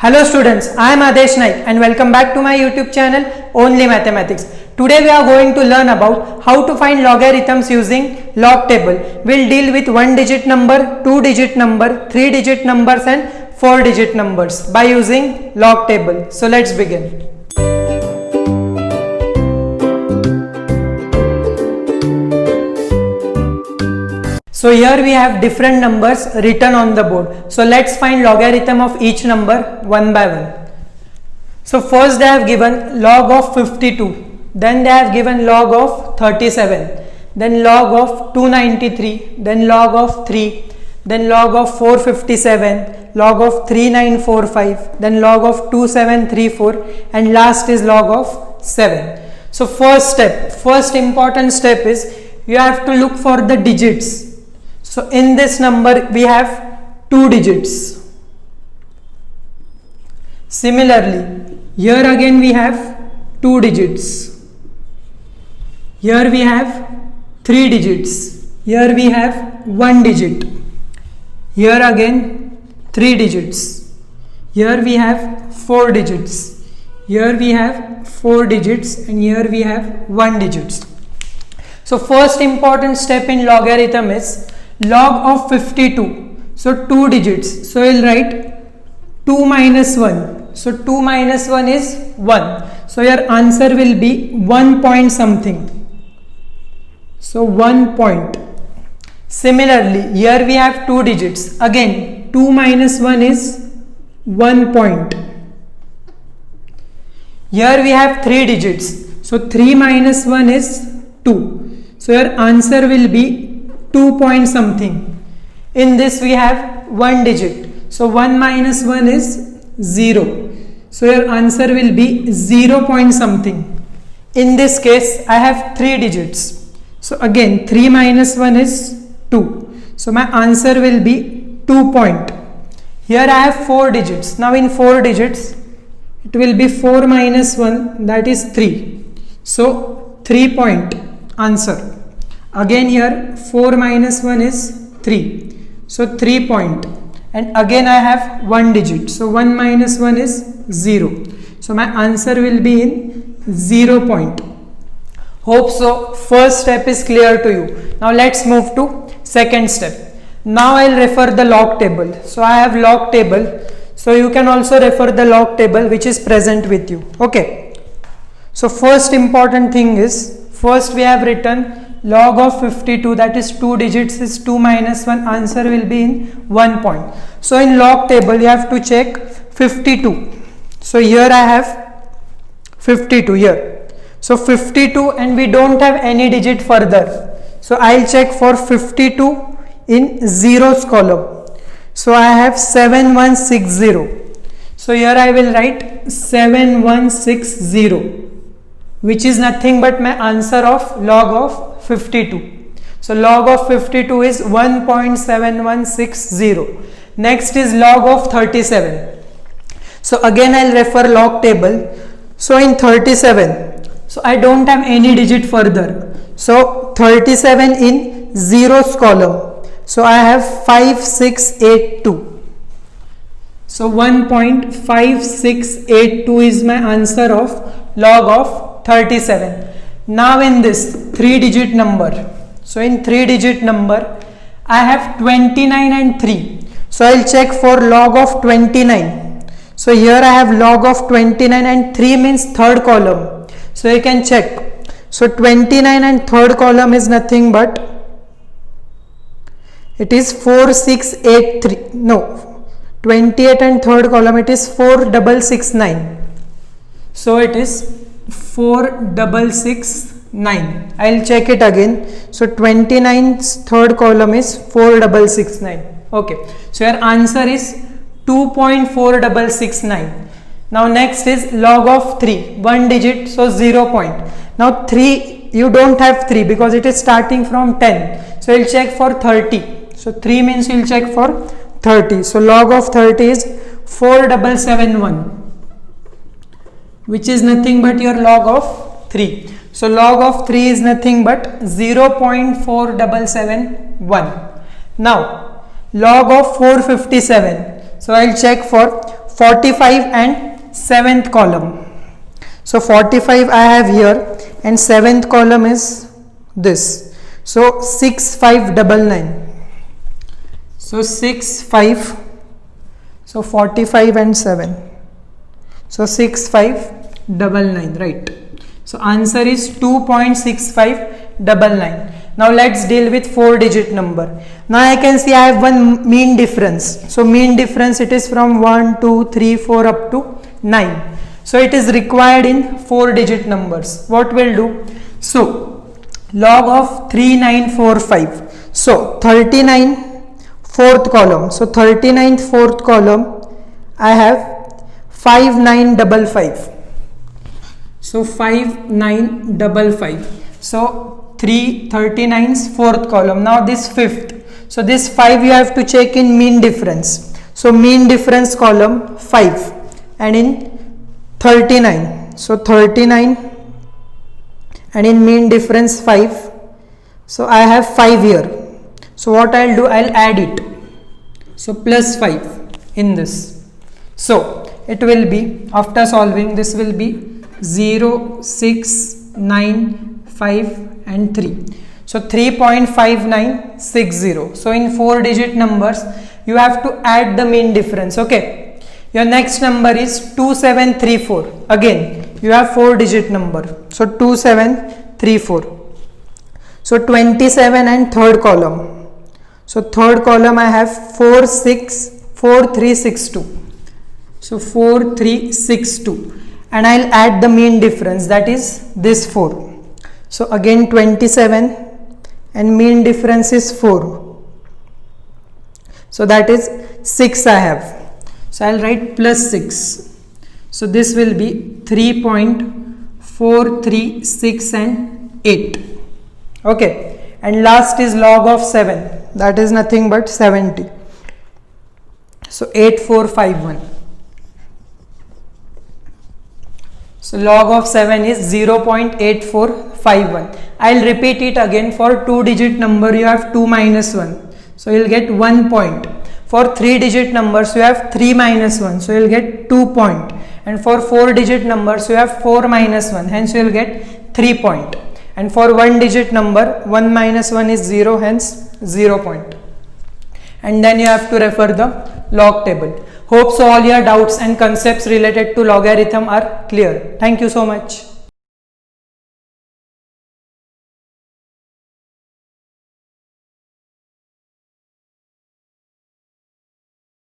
Hello students, I am Adesh Naik and welcome back to my YouTube channel Only Mathematics. Today we are going to learn about how to find logarithms using log table. We'll deal with 1-digit number, 2-digit number, 3-digit numbers and 4-digit numbers by using log table. So let's begin. So here we have different numbers written on the board. So let's find logarithm of each number one by one. So first they have given log of 52, then they have given log of 37, then log of 293, then log of 3, then log of 457, log of 3945, then log of 2734 and last is log of 7. So first important step is you have to look for the digits. So in this number we have 2 digits. Similarly, here again we have 2 digits. Here we have 3 digits. Here we have 1 digit. Here again 3 digits. Here we have 4 digits. Here we have 4 digits and here we have 1 digit. So first important step in logarithm is log of 52, so 2 digits, so I will write 2 minus 1, so 2 minus 1 is 1, so your answer will be 1 point something, so 1 point. Similarly, here we have 2 digits, again 2 minus 1 is 1 point. Here we have 3 digits, so 3 minus 1 is 2, so your answer will be 2 point something. In this we have 1 digit, so 1 minus 1 is 0, so your answer will be 0 point something. In this case I have 3 digits, so again 3 minus 1 is 2, so my answer will be 2 point. Here I have 4 digits, now in 4 digits it will be 4 minus 1, that is 3, so 3 point answer. Again here 4 minus 1 is 3, so 3 point, and again I have 1 digit, so 1 minus 1 is 0, so my answer will be in 0 point. Hope so first step is clear to you. Now let's move to second step. Now I will refer the log table, so I have log table, so you can also refer the log table which is present with you. Okay, so first important thing is, first we have written log of 52, that is 2 digits is 2 minus 1, answer will be in 1 point. So in log table you have to check 52, so here I have 52 here, so 52 and we don't have any digit further, so I'll check for 52 in zeros column, so I have 7160, so here I will write 7160, which is nothing but my answer of log of 52. So log of 52 is 1.7160. Next is log of 37. So again I'll refer log table. So in 37, so I don't have any digit further. So 37 in zeros column. So I have 5682. So 1.5682 is my answer of log of 37. Now in this 3-digit number, so in 3-digit number I have 29 and 3, so I will check for log of 29. So here I have log of 29 and 3 means third column, so you can check. So 29 and third column is nothing but, it is 4683, no, 28 and third column it is 4669, so it is 4669. I will check it again. So 29's third column is 4669. Okay, so your answer is 2.4669. Now next is log of 3, 1 digit, so 0 point. Now 3, you don't have 3 because it is starting from 10, so you will check for 30. So 3 means you will check for 30, so log of 30 is 4771, which is nothing but your log of 3. So log of 3 is nothing but 0.4771. Now log of 457, so I will check for 45 and 7th column. So 45 I have here and 7th column is this. So 6599. So 65. So 45 and 7. So 6599, right? So answer is 2.6599. Now let's deal with 4-digit number. Now I can see I have one mean difference. So mean difference, it is from 1, 2, 3, 4 up to 9. So it is required in 4-digit numbers. What we'll do? So log of 3945. So 39 fourth column. So 39th fourth column I have 5955. So 5955. So 39's fourth column. Now this fifth. So this 5 you have to check in mean difference. So mean difference column 5 and in 39. So 39 and in mean difference 5. So I have 5 here. So what I'll do, I'll add it. So plus 5 in this. So it will be, after solving, this will be 0, 6, 9, 5 and 3. So 3.5960. So in 4-digit numbers, you have to add the mean difference. Okay. Your next number is 2734. Again, you have 4-digit number. So 2734. So 27 and third column. So third column I have 4362. So 4362. And I'll add the mean difference, that is this 4. So again 27 and mean difference is 4. So that is 6 I have. So I'll write plus 6. So this will be 3.436 and 8. Okay. And last is log of 7. That is nothing but 70. So 8451. So log of 7 is 0.8451. I'll repeat it again. For 2-digit number you have 2 minus 1. So you'll get 1 point. For 3-digit numbers you have 3 minus 1. So you'll get 2 point. And for 4-digit numbers you have 4 minus 1. Hence you will get 3 point. And for 1-digit number 1 minus 1 is 0. Hence 0 point. And then you have to refer the log table. Hope so all your doubts and concepts related to logarithm are clear. Thank you so much.